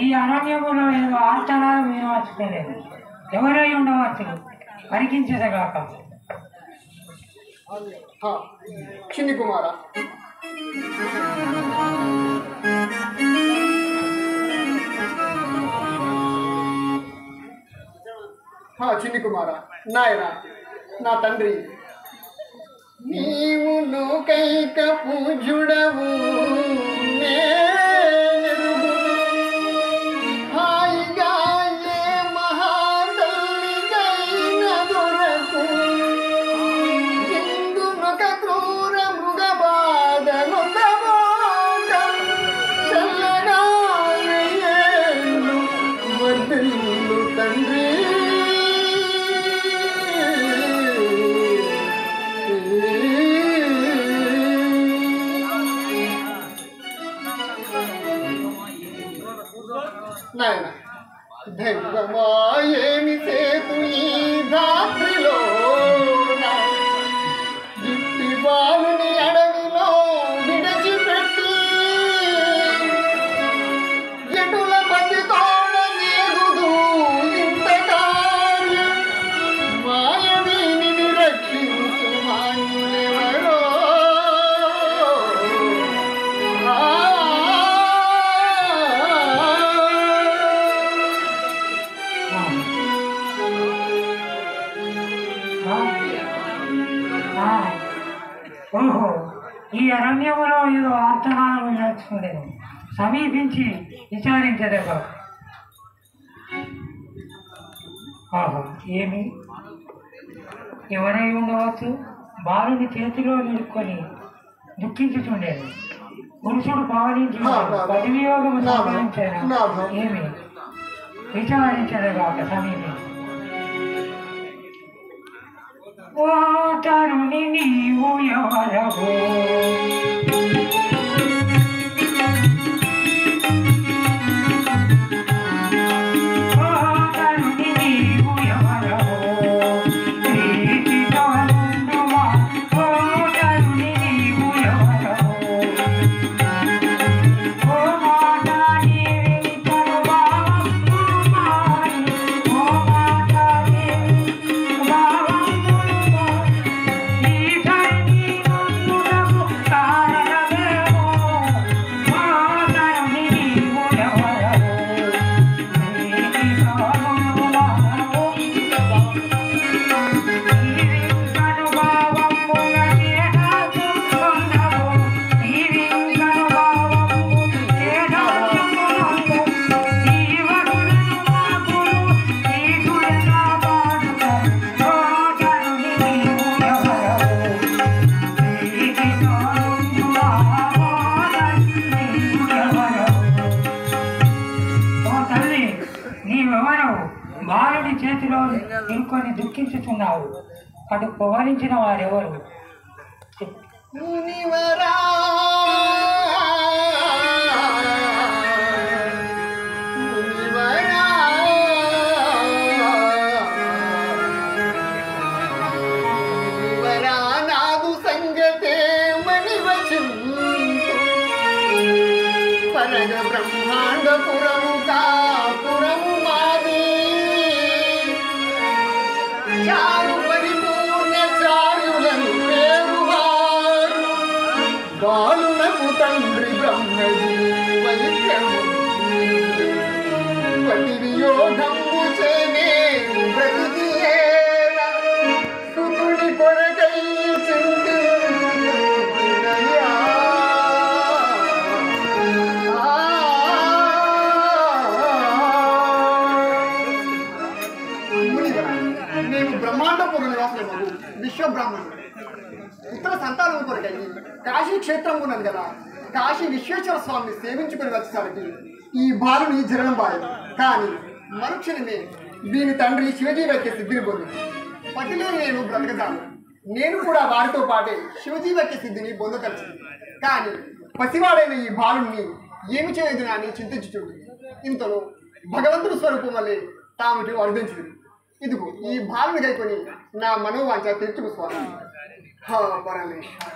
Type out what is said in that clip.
ఈ అరణ్యములో ఏదో ఆర్తనాలు వినవచ్చుకోలేదు. ఎవరై ఉండవచ్చు పరికించదగాక. చిన్ని కుమార, చిన్ని కుమార, నాయన, నా తండ్రి, నీవు లోకైక పూజుడవు, హాయిగా ఏ మహాదైన దొరకు ఎందునొక క్రూర మృగ బాధ చల్లగా వర్ధిల్లు తండ్రి. నాయన, దైవమా ఏమి సేతు ఈ ధాత్రిలో, గిట్టి బాలుని అడవిలో విడిచిపెట్టి ఎటుల పతి తోడ నేగుదు ఇంత కార్యం, మాయవీని రక్షించు మాన్యులెవరో. ఓహో, ఈ అరణ్యములో ఏదో ఆర్తనాలు నేర్చుకోలేదు. సమీపించి విచారించదగా. ఆహో, ఏమి ఎవరై ఉండవచ్చు? బాలుని చేతిలో నిలుక్కొని దుఃఖించుచుండేది. పురుషుడు పాలించి పదివియోగము సంపాదించారు. ఏమి విచారించదగాక సమీపించి. ఓ తరుణి, నీవు ఎవరవో బాలుని చేతిలో ఇరుకొని దుఃఖించుతున్నావు. అటు పవలించిన వారెవరు? మునివరా మునివరా మునివరా నాదు సంగతే మణివచింతు పరగ బ్రహ్మాండ పురము కాపురము మాది చారు పరిపూర్ణ చారులను పేరువారు బాలునకు తండ్రి బ్రహ్మజీవైక్యము పతి వియోగంబు చేనే బ్రతికియేల సుతుడి కొరకై చింతించునయ్యా. నేను బ్రహ్మాండపుర నివాసులము విశ్వబ్రాహ్మణుడు. పుత్ర సంతానం కొరకై కాశీ క్షేత్రం ఉన్నది కదా, కాశీ విశ్వేశ్వర స్వామిని సేవించుకొని వచ్చేసరికి ఈ బాలుని జనం బాయదు. కానీ మరుక్షణమే దీని తండ్రి శివజీ వైద్య సిద్ధిని పొందింది. పతిలో నేను బ్రతకదాను. నేను కూడా వారితో పాటే శివజీ వైద్య సిద్ధిని పొందకలిసింది. కానీ పసివాడైన ఈ బాలుని ఏమి చేయదు అని చింతించుచుంది. ఇంతలో భగవంతుడి స్వరూపం వల్లే తామిటి వర్ధించింది. ఇదిగో ఈ బాలుని గైకొని నా మనోవాంఛ తీర్చుకు స్వామి. హా పరమేశ్వర.